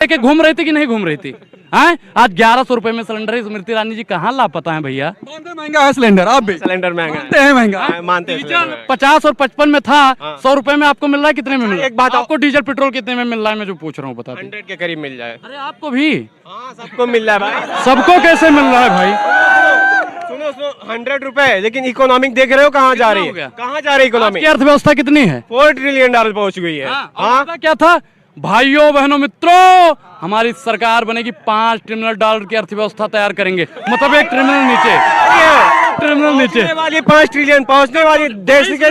के घूम रही थी कि नहीं घूम रही थी? हैं? आज 1100 रुपए में सिलेंडर है। स्मृति ईरानी जी कहाँ लापता है भैया? महंगा है सिलेंडर, आप भी सिलेंडर महंगा मानते हैं महंगा? मानते हैं 50 और 55 में था, 100 रुपए में आपको मिल रहा है, कितने में मिल रहा है? एक बात आपको डीजल पेट्रोल कितने में मिल रहा है? मैं जो पूछ रहा हूँ बता दो। 100 के करीब मिल जाए। अरे आपको भी? हाँ सबको मिल रहा है भाई। सबको कैसे मिल रहा है भाई? सुनो सुनो 100 रुपए, लेकिन इकोनॉमिक देख रहे हो कहाँ जा रही है? कहाँ जा रही है इकोनॉमिक? की अर्थव्यवस्था कितनी है? $4 ट्रिलियन पहुंच गई है। हाँ क्या था भाइयों बहनों मित्रों, हमारी सरकार बनेगी $5 ट्रिलियन की अर्थव्यवस्था तैयार करेंगे। मतलब एक ट्रिलियन नीचे, ट्रिलियन नीचे पहुंचने वाली 5 ट्रिलियन पहुंचने वाली देश के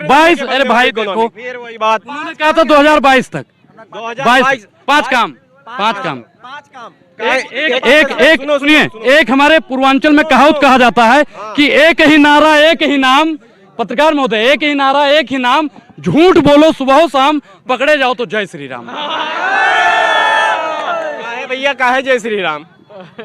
22। अरे भाई देखो, फिर वही बात उन्होंने कहा था 2022 तक, 2022 पांच काम। एक सुनिए, एक हमारे पूर्वांचल में कहावत कहा जाता है कि एक ही नारा एक ही नाम। पत्रकार महोदय, एक ही नारा एक ही नाम, झूठ बोलो सुबह शाम, पकड़े जाओ तो जय श्री राम। भैया कहा है जय श्री राम?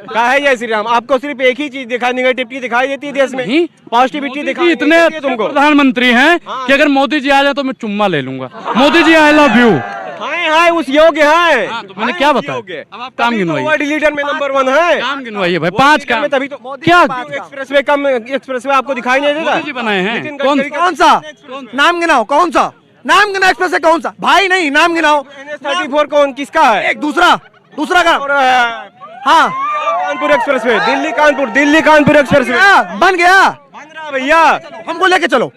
कहा है जय श्री राम? आपको सिर्फ एक ही चीज दिखाई, निगेटिविटी दिखाई देती है देश में, पॉजिटिविटी दिखाई इतने तुमको। प्रधानमंत्री हैं कि अगर मोदी जी आ जाए तो मैं चुम्मा ले लूंगा। Modi ji I love you. हाय उस योग्य है। तो मैंने क्या बताया? अब आप काम गिनवाइए। वर्ल्ड लीडर में नंबर 1 है। काम गिनवाइए भाई, 5 काम। तभी तो क्या एक्सप्रेस वे आपको दिखाई नहीं देगा? मोदी जी बनाए हैं। नितिन कौन गडकरी कौन सा नाम गिनाओ? कौन सा नाम गिनाओ? एक्सप्रेस है कौन सा भाई? नहीं नाम गिनाओ। NH-34 कौन किसका है? एक दूसरा का। और, हाँ Kanpur express way, Delhi Kanpur express way बन गया बन रहा भैया। हमको लेके चलो।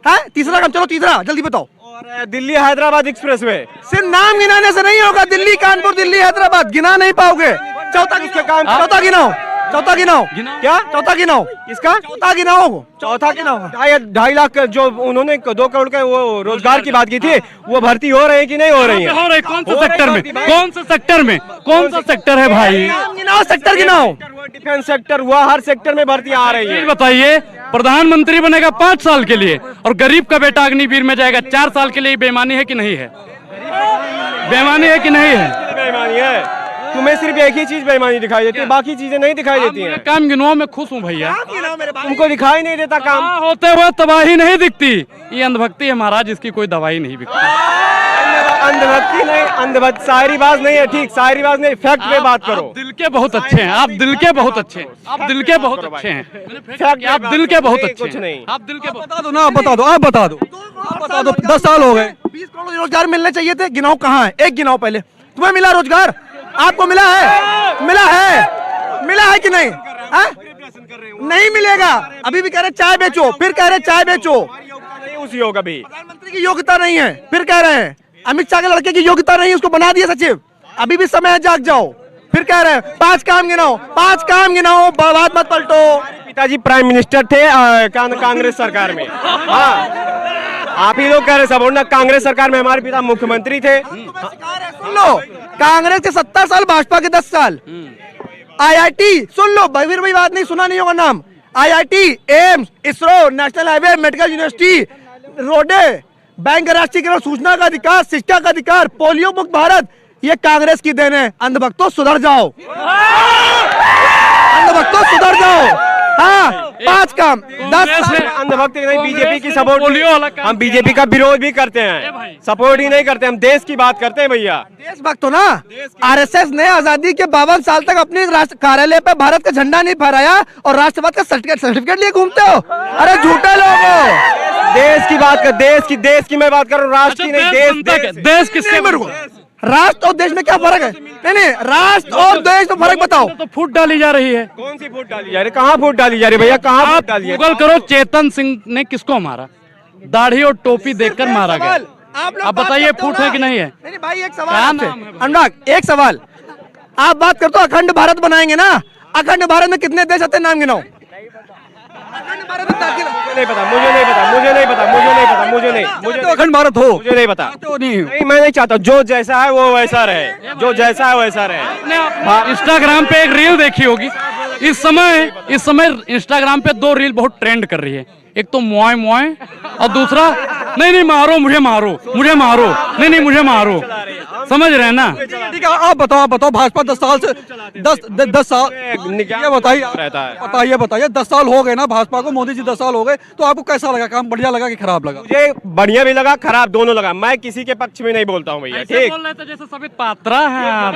है तीसरा काम, चलो तीसरा जल्दी बताओ। और दिल्ली हैदराबाद एक्सप्रेस वे। सिर्फ नाम गिनाने से नहीं होगा। दिल्ली कानपुर दिल्ली हैदराबाद गिना नहीं पाओगे। चौथा गिनाओ। क्या चौथा गिनाओ? किसका चौथा गिनाओ? चौथा गिनाओ। 2.5 लाख जो उन्होंने 2 करोड़ का वो रोजगार की बात की थी, वो भर्ती हो रही है कि नहीं हो रही है? हो रही। कौन से सेक्टर में? कौन से सेक्टर में? कौन सा सेक्टर है भाई? नाम गिनाओ, सेक्टर गिनाओ। डिफेंस सेक्टर हुआ, हर सेक्टर में भर्ती आ रही है। बताइए, प्रधानमंत्री बनेगा 5 साल के लिए और गरीब का बेटा अग्निवीर में जाएगा 4 साल के लिए। बेईमानी है कि नहीं है? बेईमानी है कि नहीं है? बेईमानी है। तुम्हें सिर्फ एक ही चीज बेईमानी दिखाई देती है, बाकी चीजें नहीं दिखाई देती हैं। काम गिनवाओ, मैं खुश हूँ भैया। तुमको दिखाई नहीं देता काम होते हुए तबाही नहीं दिखती। ये अंधभक्ति है महाराज, इसकी कोई दवाई नहीं बिकती। अंधभक्ति नहीं, अंधभक्ति शायरीबाज नहीं है। ठीक, शायरीबाज नहीं, फैक्ट पे बात करो। दिल के बहुत अच्छे हैं आप, दिल के बहुत अच्छे हैं आप, दिल के बहुत अच्छे हैं आप, दिल के बहुत अच्छे कुछ नहीं। आप दिल के बता दो ना, बता दो। आप बता दो 10 साल हो गए। 20 करोड़ रोजगार मिलने चाहिए थे। गिनाओ कहाँ है? एक गिनाओ पहले। तुम्हें मिला रोजगार? आपको मिला है? मिला है कि नहीं? नहीं मिलेगा। अभी भी कह रहे चाय बेचो, फिर कह रहे चाय बेचो। उसी होगा भी। प्रधानमंत्री की योग्यता नहीं है, फिर कह रहे हैं। अमित शाह के लड़के की योग्यता नहीं है, उसको बना दिया सचिव। अभी भी समय है, जाग जाओ। फिर कह रहे हैं 5 काम गिनाओ, 5 काम गिनाओ, बात मत पलटो। पिताजी प्राइम मिनिस्टर थे कांग्रेस सरकार में। हाँ आप ही लोग कह रहे सब, ना कांग्रेस सरकार में हमारे पिता मुख्यमंत्री थे। सुन लो, कांग्रेस के 70 साल, भाजपा के 10 साल। IIT सुन लो, फिर वही बात नहीं, सुना नहीं होगा नाम। IIT, AIIMS, ISRO, national highway, medical university, रोडे, बैंक, राष्ट्रीयकरण, सूचना का अधिकार, शिक्षा का अधिकार, पोलियो मुक्त भारत, ये कांग्रेस की देन है। अंधभक्तों सुधर जाओ, अंधभक्तों सुधर जाओ। हाँ 5 काम 10 साल। अंधभक्त नहीं, बीजेपी की सपोर्ट। हम बीजेपी का विरोध भी करते हैं, सपोर्ट ही नहीं करते। हम देश की बात करते हैं भैया। देशभक्त हो ना। RSS ने आजादी के 52 साल तक अपने कार्यालय पे भारत का झंडा नहीं फहराया और राष्ट्रपति का सर्टिफिकेट लिए घूमते हो। अरे झूठे लोग हो। देश की बात कर, देश की मैं बात कर रहा हूँ, राष्ट्र की नहीं। देश किसके? राष्ट्र और देश में क्या फर्क है? नहीं, राष्ट्र और देश में फर्क बताओ। तो फूट डाली जा रही है। कौन सी फूट डाली जा रही है? कहाँ फूट डाली जा रही है भैया? कहाँ फूट डाली है? गूगल करो, चेतन सिंह ने किसको मारा? दाढ़ी और टोपी देखकर मारा गया। आप बताइए फूट है कि नहीं है? नहीं भाई, एक सवाल अनुराग, एक सवाल। आप बात करते हो अखंड भारत बनाएंगे ना? अखंड भारत में कितने देश आते हैं? नाम गिनाओ। नहीं पता, मुझे नहीं अखंड भारत हो, मुझे नहीं पता। नहीं, मैं नहीं चाहता। जो जैसा है वो वैसा रहे, जो जैसा है वैसा रहे। इंस्टाग्राम पे एक रील देखी होगी। इस समय इंस्टाग्राम पे 2 रील बहुत ट्रेंड कर रही है। एक तो मुआय मुआय और दूसरा नहीं मारो मुझे मारो नहीं मुझे मारो, समझ रहे हैं ना। ठीक है, आप बताओ भाजपा 10 साल से 10 साल ये बताइए 10 साल हो गए ना भाजपा को, मोदी जी 10 साल हो गए, तो आपको कैसा लगा? काम बढ़िया लगा कि खराब लगा? मुझे बढ़िया भी लगा, खराब दोनों लगा। मैं किसी के पक्ष में नहीं बोलता हूँ भैया, ठीक। बोल रहे थे जैसे सभी पात्रा है यार।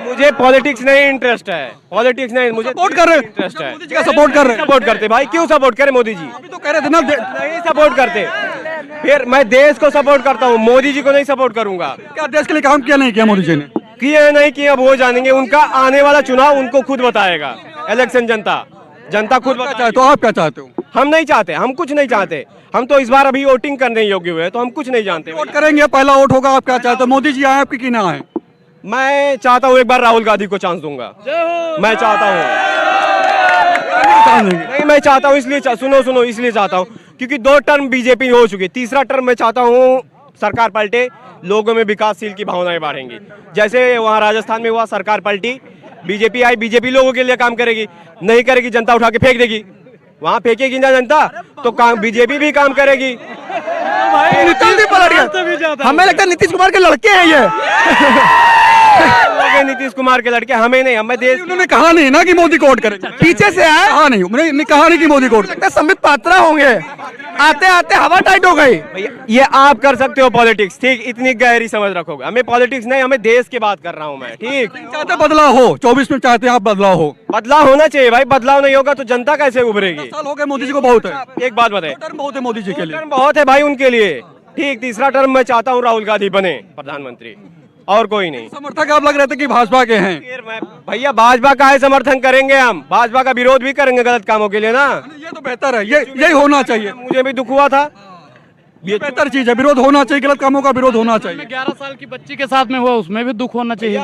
मुझे पॉलिटिक्स नहीं इंटरेस्ट है, पॉलिटिक्स नहीं, मुझे सपोर्ट कर रहे इंटरेस्ट है। मोदी जी का सपोर्ट कर रहे हैं। सपोर्ट करते भाई, क्यों सपोर्ट करे मोदी जी? अभी तो कह रहे थे ना नहीं सपोर्ट करते, फिर मैं देश को सपोर्ट करता हूँ, मोदी जी को नहीं सपोर्ट करूंगा। क्या देश के लिए काम किया नहीं किया मोदी जी ने? किए नहीं किए अब वो जानेंगे, उनका आने वाला चुनाव उनको खुद बताएगा। इलेक्शन जनता खुद बताएगी। तो आप क्या चाहते हो? हम नहीं चाहते, हम कुछ नहीं चाहते। हम तो इस बार अभी वोटिंग करने योग्य हुए, तो हम कुछ नहीं जानते। वोट करेंगे, पहला वोट होगा। आप क्या चाहते हो, मोदी जी आए आपकी कि ना आए? मैं चाहता हूँ एक बार राहुल गांधी को चांस दूंगा, मैं चाहता हूँ। नहीं मैं चाहता हूँ, इसलिए सुनो इसलिए चाहता हूँ क्योंकि 2 टर्म बीजेपी हो चुकी, तीसरा टर्म मैं चाहता हूँ सरकार पलटे, लोगों में विकासशील की भावनाएं बढ़ेंगी। जैसे वहाँ राजस्थान में हुआ, सरकार पलटी, बीजेपी आई, बीजेपी लोगों के लिए काम करेगी, नहीं करेगी जनता उठा के फेंक देगी। वहाँ फेंकेगी ना जनता तो बीजेपी भी काम करेगी। जल्दी पलट गया। हमें लगता है नीतीश कुमार के लड़के हैं ये। नीतीश कुमार के लड़के, हमें नहीं, हमें देश। उन्होंने कहा नहीं ना कि मोदी को वोट करेंगे, पीछे से आए, कहा नहीं कि मोदी को वोट करेंगे। संबित पात्रा होंगे, आते आते हवा टाइट हो गई। भैया ये आप कर सकते हो पॉलिटिक्स, ठीक, इतनी गहरी समझ रखोगे। हमें पॉलिटिक्स नहीं, हमें देश की बात कर रहा हूँ मैं, ठीक। चाहते बदलाव हो, 24 में चाहते हैं आप बदलाव हो। बदलाव होना चाहिए भाई, बदलाव नहीं होगा तो जनता कैसे उभरेगी? 10 साल हो गए मोदी जी को, बहुत है। एक बात बताए, टर्म बहुत है मोदी जी के लिए, टर्म बहुत है भाई उनके लिए, ठीक। तीसरा टर्म मैं चाहता हूँ राहुल गांधी बने प्रधानमंत्री, और कोई नहीं। समर्थक आप लग रहे थे कि भाजपा के हैं। फिर मैं भैया भाजपा का है समर्थन करेंगे, हम भाजपा का विरोध भी करेंगे गलत कामों के लिए ना। ये तो बेहतर है, यही होना चाहिए। मुझे भी दुख हुआ था, ये बेहतर चीज है, विरोध होना चाहिए, गलत कामों का विरोध होना चाहिए। 11 साल की बच्ची के साथ में हुआ, उसमें भी दुख होना चाहिए।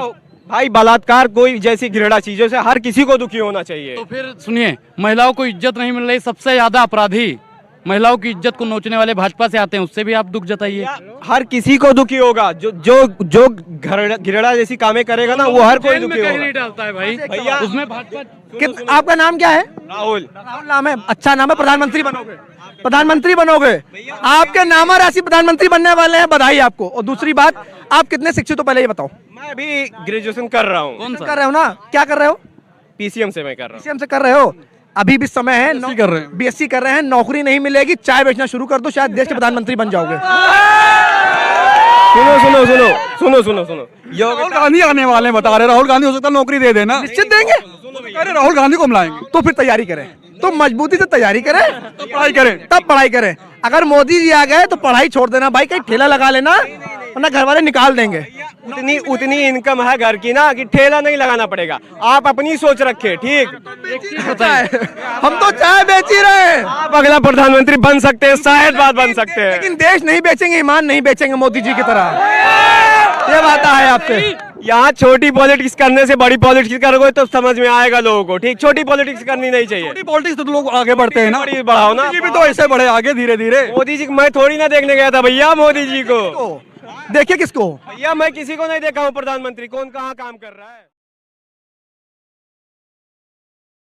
भाई बलात्कार कोई जैसी घृणा चीजों से हर किसी को दुखी होना चाहिए। तो फिर सुनिए, महिलाओं को इज्जत नहीं मिल रही, सबसे ज्यादा अपराधी महिलाओं की इज्जत को नोचने वाले भाजपा से आते हैं, उससे भी आप दुख जताइए। हर किसी को दुखी होगा, जो घृणा जैसी कामें करेगा ना, वो हर कोई दुखी होगा। नहीं डालता है भाई भैया उसमें भाजपा। आपका नाम क्या है? राहुल नाम है, अच्छा नाम है। प्रधानमंत्री बनोगे, आपके नामा राशि प्रधानमंत्री बनने वाले हैं, बधाई आपको। और दूसरी बात, आप कितने शिक्षित हो पहले ये बताओ? मैं अभी ग्रेजुएशन कर रहा हूँ। कौन सा कर रहे हो ना? क्या कर रहे हो? पीसीएम से मैं कर रहा हूँ। पीसीएम से कर रहे हो? अभी भी समय है, बीएससी कर रहे हैं, नौकरी नहीं मिलेगी, चाय बेचना शुरू कर दो, शायद देश के प्रधानमंत्री बन जाओगे। सुनो राहुल गांधी आने वाले हैं, बता रहे राहुल गांधी, हो सकता है नौकरी दे देना। निश्चित देंगे। अरे राहुल गांधी को मिलाएंगे तो फिर तैयारी करें, तो मजबूती से तैयारी करें, तो पढ़ाई करें। अगर मोदी जी आ गए तो पढ़ाई छोड़ देना भाई, कहीं ठेला लगा लेना, वरना घर वाले निकाल देंगे। उतनी इनकम है घर की ना कि ठेला नहीं लगाना पड़ेगा। आप अपनी सोच रखे, ठीक। हम तो चाय बेच ही रहे हैं। आप अगला प्रधानमंत्री बन सकते हैं, शायद बात बन सकते हैं, लेकिन देश नहीं बेचेंगे, ईमान नहीं बेचेंगे मोदी जी की तरह। ये बात है आपसे। यहाँ छोटी पॉलिटिक्स करने से बड़ी पॉलिटिक्स करोगे तो समझ में आएगा लोगों को, ठीक। छोटी पॉलिटिक्स करनी नहीं चाहिए। छोटी पॉलिटिक्स तो लोग आगे बढ़ते हैं ना, बड़ी बढ़ाओ ना। मोदी जी भी तो ऐसे बढ़े आगे धीरे धीरे। मोदी जी मैं थोड़ी ना देखने गया था भैया, मोदी जी को देखिए किसको? भैया मैं किसी को नहीं देखा हूँ प्रधानमंत्री, कौन कहाँ काम कर रहा है।